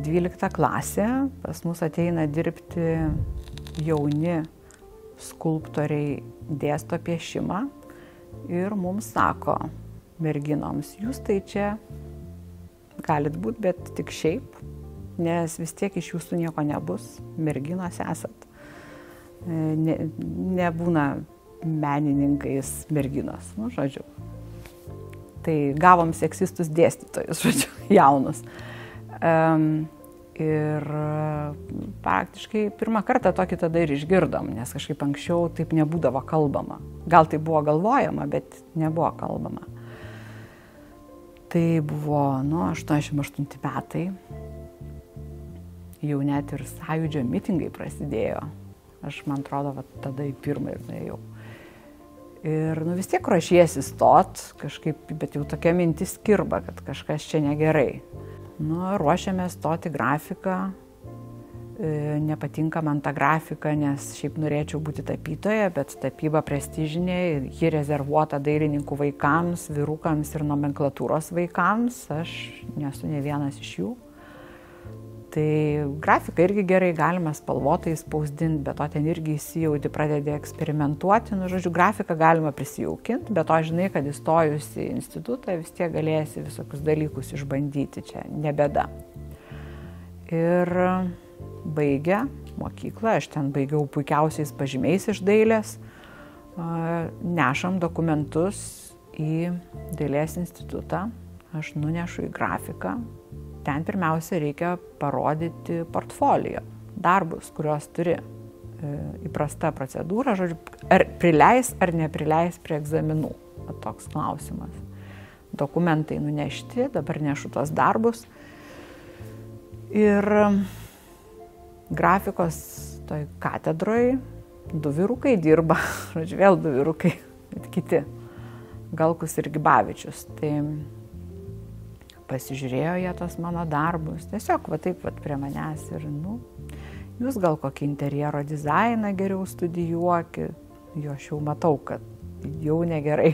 12 klasė, pas mus ateina dirbti jauni skulptoriai, dėsto piešimą ir mums sako, merginoms, jūs tai čia galit būti, bet tik šiaip, nes vis tiek iš jūsų nieko nebus, merginos esat. Nebūna menininkais merginos, žodžiu. Tai gavom seksistus dėstytojus, žodžiu, jaunus. Ir praktiškai pirmą kartą tokį tada ir išgirdom, nes kažkaip anksčiau taip nebūdavo kalbama. Gal tai buvo galvojama, bet nebuvo kalbama. Tai buvo, 88 metai. Jau net ir sąjūdžio mitingai prasidėjo. Aš, man atrodo, tada į pirmą ir nuėjau. Ir vis tiek ruošiesi stot, kažkaip, bet jau tokia mintis kirba, kad kažkas čia negerai. Ruošiame stoti grafiką, nepatinka man ta grafika, nes šiaip norėčiau būti tapytoja, bet tapyba prestižinė, ji rezervuota dailininkų vaikams, vyrukams ir nomenklatūros vaikams, aš nesu ne vienas iš jų. Tai grafiką irgi gerai galima spalvotai spausdinti, bet to ten irgi įsijaudi, pradedi eksperimentuoti, žodžiu, grafiką galima prisijaukinti, bet to žinai, kad įstojus į institutą vis tiek galėsi visokius dalykus išbandyti, čia ne bėda. Ir baigę mokyklą, aš ten baigiau puikiausiais pažymiais iš dailės, nešam dokumentus į dailės institutą, aš nunešu į grafiką. Ten pirmiausia reikia parodyti portfolio, darbus, kuriuos turi. Įprasta procedūra, žodžiu, ar prileis ar neprileis prie egzaminų. Toks klausimas. Dokumentai nunešti, dabar nešu tos darbus. Ir grafikos toj katedroj 2 vyrukai dirba, žodžiu, vėl 2 vyrukai, bet kiti, Galkus ir Gibavičius. Tai pasižiūrėjo jie tos mano darbus, tiesiog taip prie manęs ir, jūs gal kokį interjero dizainą geriau studijuokit, jo aš jau matau, kad jau negerai.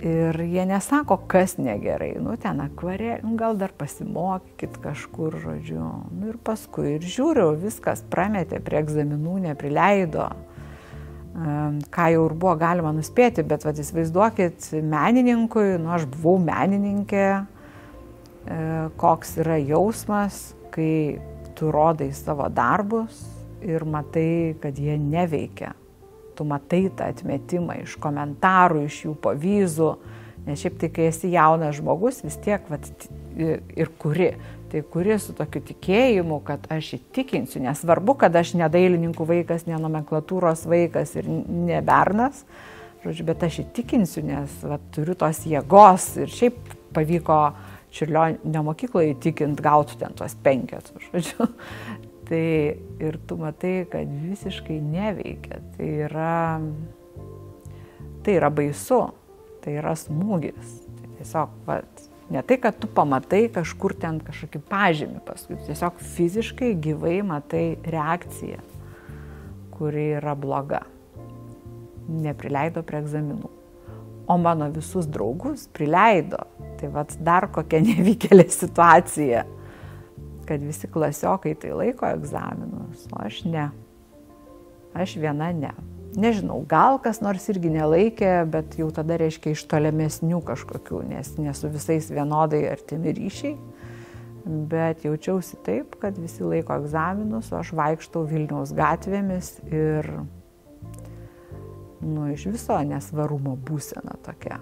Ir jie nesako, kas negerai, ten akvarelė, gal dar pasimokykit kažkur, žodžiu. Ir paskui ir žiūriu, viskas prametė prie egzaminų, neprileido. Ką jau ir buvo galima nuspėti, bet įsivaizduokit menininkui, aš buvau menininkė, koks yra jausmas, kai tu rodai savo darbus ir matai, kad jie neveikia. Tu matai tą atmetimą iš komentarų, iš jų pavyzdžių, nes šiaip tai, kai esi jaunas žmogus, vis tiek ir kuri. Tai kuri su tokiu tikėjimu, kad aš įtikinsiu, nesvarbu, kad aš ne dailininkų vaikas, ne nomenklatūros vaikas ir ne bernas, žodžiu, bet aš įtikinsiu, nes turiu tos jėgos ir šiaip pavyko Čiurlionio mokykloje įtikinti gauti ten tuos 5, žodžiu. Tai ir tu matai, kad visiškai neveikia. Tai yra baisu, tai yra smūgis. Tai tiesiog, ne tai, kad tu pamatai kažkur ten kažkokį pažymį paskui, tiesiog fiziškai gyvai matai reakciją, kuri yra bloga. Neprileido prie egzaminų. O mano visus draugus prileido. Tai dar kokia nevykėlė situacija, kad visi klasiokai tai laiko egzaminus, o aš ne. Aš viena ne. Nežinau, gal kas nors irgi nelaikė, bet jau tada reiškia iš tolimesnių kažkokių, nes nesu visais vienodai artimi ryšiai. Bet jaučiausi taip, kad visi laiko egzaminus, o aš vaikštau Vilniaus gatvėmis ir iš viso nesvarumo būsena tokia.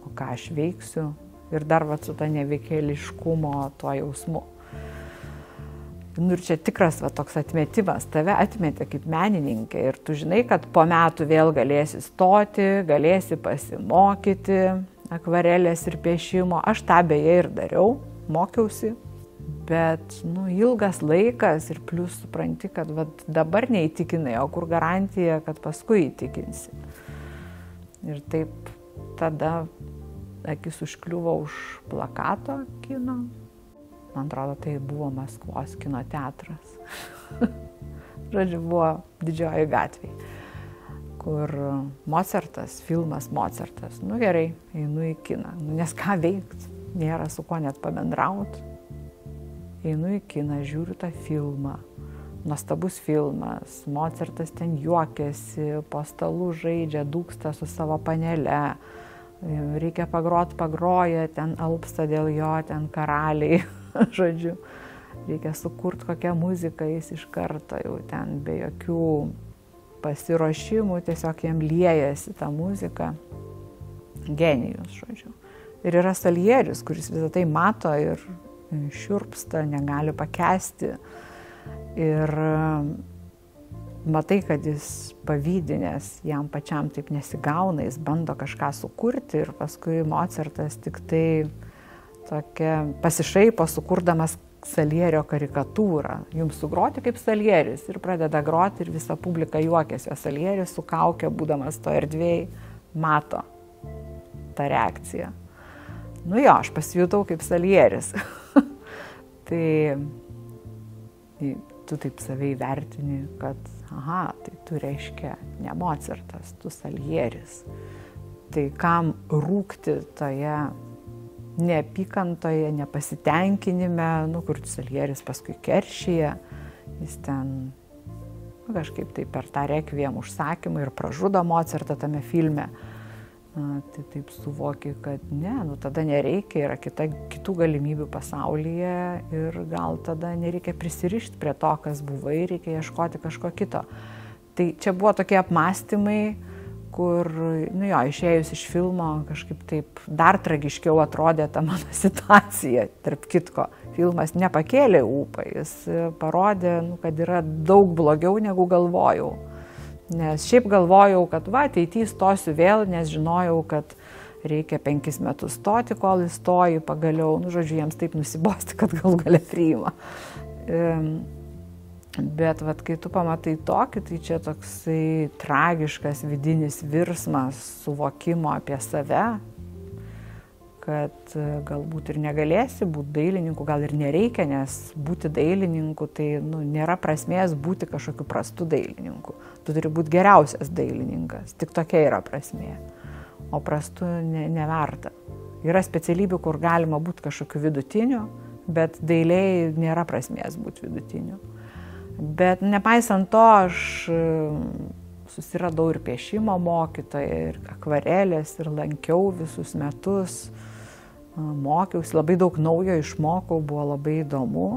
O ką aš veiksiu? Ir dar su ta neveikėliškumo tuo jausmu. Ir čia tikras toks atmetimas, tave atmetė kaip menininkė ir tu žinai, kad po metų vėl galėsi stoti, galėsi pasimokyti akvarelės ir piešimo. Aš tą beje ir dariau, mokiausi, Bet, ilgas laikas ir plus supranti, kad dabar neįtikinai, o kur garantija, kad paskui įtikinsi. Ir taip tada akis užkliuvo už plakato kino. Man atrodo, tai buvo Maskvos kino teatras. Žodžiu, buvo Didžioji gatvė, kur Mocartas, filmas Mocartas. Gerai, einu į kiną, nes ką veikti, nėra su kuo net pabendrauti. Einu į kiną, žiūriu tą filmą, nuostabus filmas, Mocartas ten juokiasi, po stalu žaidžia, dūksta su savo panele, reikia pagroja, ten alpsta dėl jo, ten karaliai, žodžiu. Reikia sukurti kokią muziką, jis iš karto jau ten be jokių pasiruošimų, tiesiog jam liejasi tą muziką. Genijus, žodžiu. Ir yra Salieris, kuris visą tai mato ir šiurpsta, negali pakęsti. Ir matai, kad jis pavydi, nes jam pačiam taip nesigauna, jis bando kažką sukurti ir paskui Mocartas tik tai tokia pasišaipo sukurdamas Salierio karikatūrą. Jums sugroti kaip Salieris ir pradeda groti ir visa publika juokiasi. Salieris su kauke, būdamas to erdvėj, mato tą reakciją. Aš pasijutau kaip Salieris. Tai tu taip save įvertini, kad tai tu reiškia ne Mocartas, tu Salieris. Tai kam rūkti toje neapykantoje, nepasitenkinime, kur Salieris paskui keršyje, jis ten kažkaip tai per tą rekviem užsakymą ir pražudo Mocartą tame filme. Tai taip suvoki, kad ne, tada nereikia, yra kitų galimybių pasaulyje ir gal tada nereikia prisirišti prie to, kas buvai, reikia ieškoti kažko kito. Tai čia buvo tokie apmąstymai, kur, išėjus iš filmo, kažkaip taip dar tragiškiau atrodė ta mano situacija, tarp kitko. Filmas nepakėlė ūpą, jis parodė, kad yra daug blogiau negu galvojau. Nes šiaip galvojau, kad ateityje stosiu vėl, nes žinojau, kad reikia 5 metus stoti, kol įstoji pagaliau. Žodžiu, jiems taip nusibosti, kad galų gale priima. Bet kai tu pamatai tokį, tai čia toksai tragiškas vidinis virsmas suvokimo apie save, kad galbūt ir negalėsi būti dailininku, gal ir nereikia, nes būti dailininku tai nėra prasmės būti kažkokiu prastu dailininku. Tu turi būti geriausias dailininkas, tik tokia yra prasmė, o prastu neverta. Yra specialybių, kur galima būti kažkokiu vidutiniu, bet dailiai nėra prasmės būti vidutiniu. Bet nepaisant to, aš susiradau ir piešimo mokytoją, ir akvarelės, ir lankiau visus metus, mokiausi, labai daug naujo išmokau, buvo labai įdomu,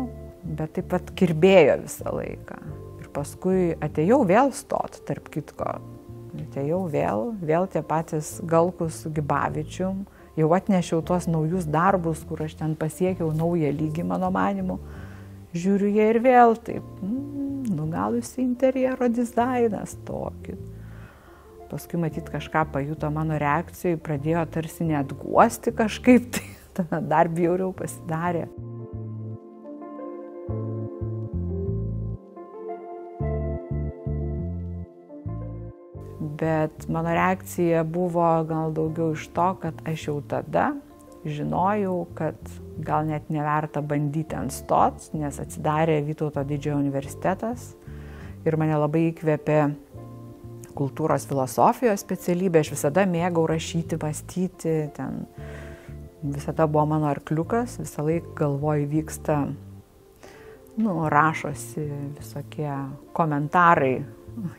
bet taip pat kirbėjo visą laiką. Ir paskui atėjau vėl stot, tarp kitko. Atėjau vėl tie patys Galkus su Gibavičium, jau atnešiau tuos naujus darbus, kur aš ten pasiekiau naują lygį, mano manimu. Žiūriu jie ir vėl taip, gal jūs interjero dizainas tokį. Paskui matyt kažką pajuto mano reakcijai, pradėjo tarsi net guosti kažkaip, tai tada dar bjauriau pasidarė. Bet mano reakcija buvo gal daugiau iš to, kad aš jau tada žinojau, kad gal net neverta bandyti ant stots, nes atsidarė Vytauto Didžiojo universitetas ir mane labai įkvėpė kultūros filosofijos specialybė. Aš visada mėgau rašyti, mąstyti, ten visada buvo mano arkliukas, visą laiką galvoj vyksta, rašosi visokie komentarai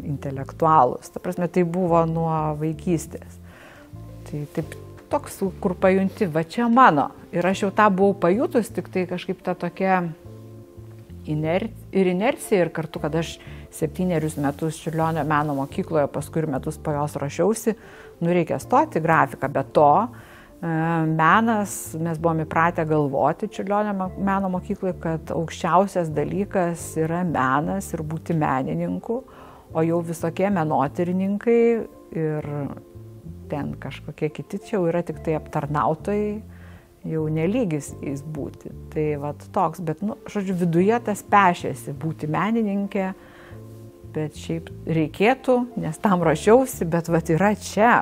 intelektualūs. Ta prasme, tai buvo nuo vaikystės. Tai taip toks, kur pajunti, čia mano. Ir aš jau tą buvau pajutus, tik tai kažkaip ta tokia inercija ir kartu, kad aš 7 metus Čiurlionio meno mokykloje, paskui ir metus po jos rašiausi, reikia stoti grafiką, bet to menas, mes buvome įpratę galvoti Čiurlionio meno mokykloje, kad aukščiausias dalykas yra menas ir būti menininku, o jau visokie menotyrininkai ir ten kažkokie kiti čia jau yra tik tai aptarnautojai jau nelygis jais būti. Tai vat toks, bet, žodžiu, viduje tas pešėsi būti menininkė, bet šiaip reikėtų, nes tam rašiausi, bet vat yra čia.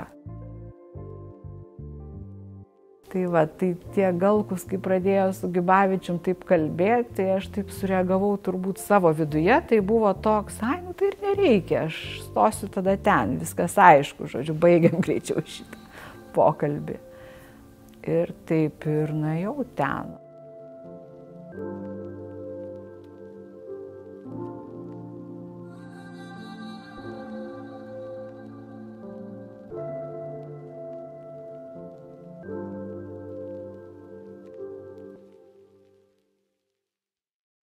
Tai va, tai tie Galkus, kai pradėjo su Gibavičium taip kalbėti, tai aš taip sureagavau turbūt savo viduje, tai buvo toks, tai ir nereikia, aš stosiu tada ten, viskas aišku, žodžiu, baigiam greičiau šitą pokalbį. Ir taip ir nuėjau ten.